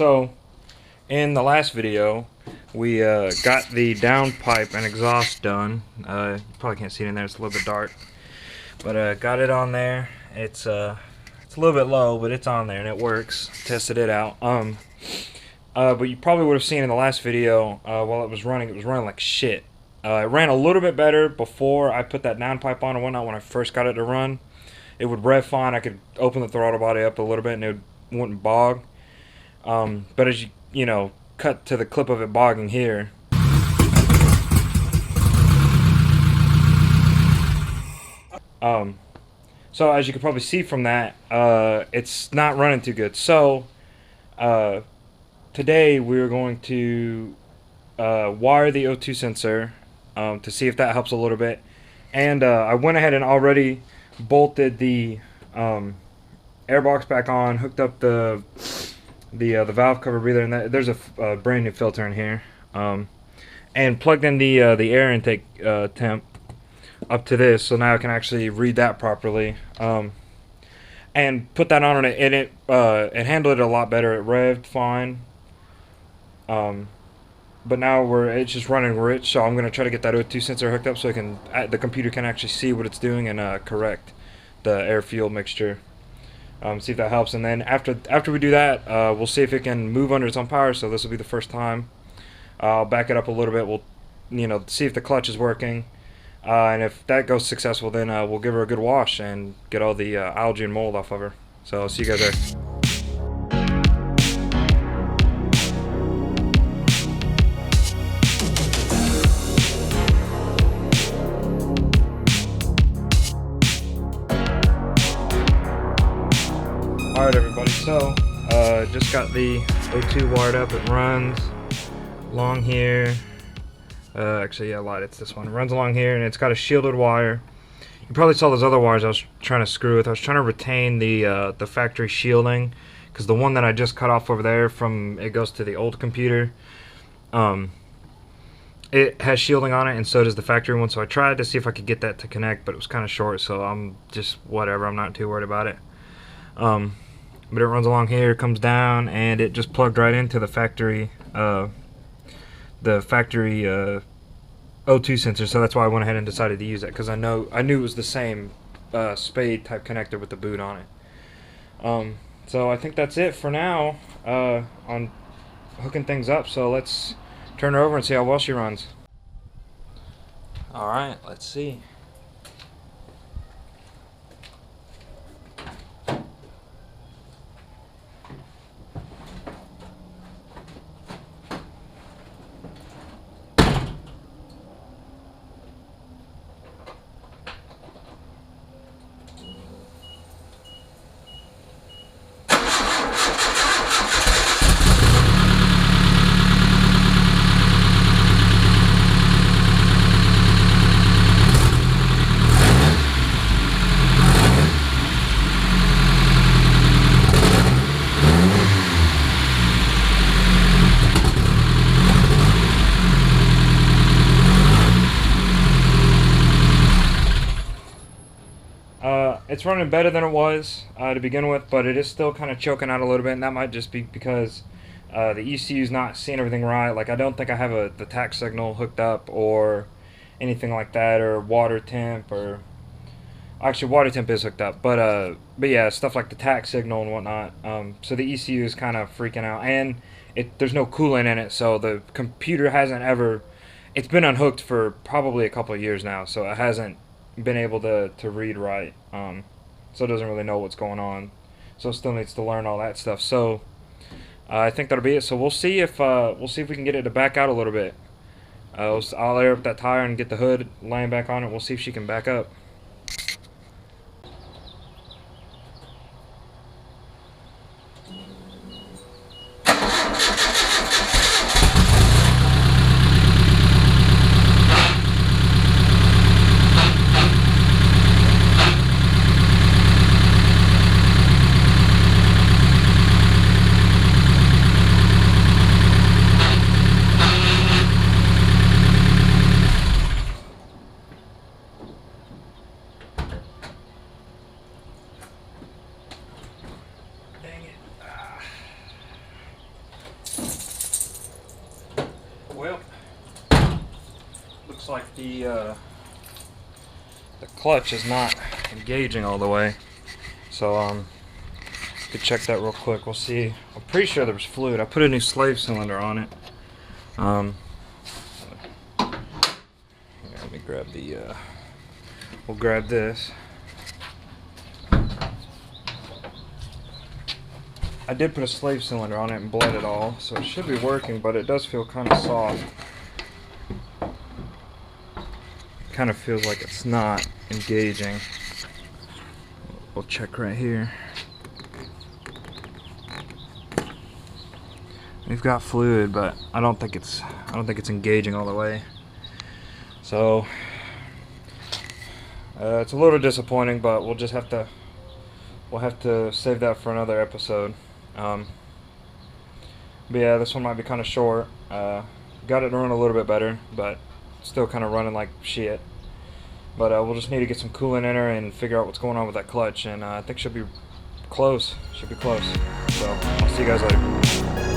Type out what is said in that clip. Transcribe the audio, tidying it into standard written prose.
So, in the last video, we got the downpipe and exhaust done. You probably can't see it in there; it's a little bit dark. But got it on there. It's a little bit low, but it's on there and it works. Tested it out. But you probably would have seen in the last video while it was running like shit. It ran a little bit better before I put that downpipe on and whatnot. When I first got it to run, it would rev fine. I could open the throttle body up a little bit and it wouldn't bog. But as you know, cut to the clip of it bogging here. So as you can probably see from that, it's not running too good. So today we're going to wire the O2 sensor to see if that helps a little bit. And I went ahead and already bolted the airbox back on, hooked up the valve cover breather, and there's a brand new filter in here, and plugged in the air intake temp up to this, so now I can actually read that properly, and put that on it, and it handled it a lot better. It revved fine, but now it's just running rich, so I'm gonna try to get that O2 sensor hooked up so the computer can actually see what it's doing and correct the air fuel mixture. See if that helps, and then after we do that, we'll see if it can move under its own power. So this will be the first time. I'll back it up a little bit. We'll see if the clutch is working, and if that goes successful, then we'll give her a good wash and get all the algae and mold off of her. So I'll see you guys there. Alright everybody, so just got the O2 wired up. It runs along here. Actually, yeah, I lied, it's this one. It runs along here and it's got a shielded wire. You probably saw those other wires I was trying to screw with. I was trying to retain the factory shielding, because the one that I just cut off over there it goes to the old computer. It has shielding on it, and so does the factory one. So I tried to see if I could get that to connect, but it was kind of short, so I'm just whatever. I'm not too worried about it. But it runs along here, comes down, and it just plugged right into the factory O2 sensor. So that's why I went ahead and decided to use that, because I knew it was the same spade type connector with the boot on it. So I think that's it for now on hooking things up. So let's turn her over and see how well she runs. All right, let's see. It's running better than it was to begin with, but it is still kind of choking out a little bit, and that might just be because the ECU is not seeing everything right. Like, I don't think I have the tact signal hooked up or anything like that, or water temp, or actually water temp is hooked up, but yeah, stuff like the tact signal and whatnot. So the ECU is kind of freaking out, and there's no coolant in it, so the computer hasn't ever. It's been unhooked for probably a couple of years now, so it hasn't been able to read right, so it doesn't really know what's going on, so it still needs to learn all that stuff. So I think that'll be it. So we'll see if we can get it to back out a little bit. I'll air up that tire and get the hood laying back on it. We'll see if she can back up. like the clutch is not engaging all the way. So could check that real quick. We'll see. I'm pretty sure there was fluid. I put a new slave cylinder on it. Here, let me grab the. We'll grab this. I did put a slave cylinder on it and bled it all, so it should be working, but it does feel kind of soft. Kind of feels like it's not engaging. We'll check right here. We've got fluid, but I don't think it's engaging all the way. So it's a little disappointing, but we'll have to save that for another episode. But yeah, this one might be kind of short. Got it to run a little bit better, but still kind of running like shit. But we'll just need to get some coolant in her and figure out what's going on with that clutch, and I think she'll be close. So I'll see you guys later.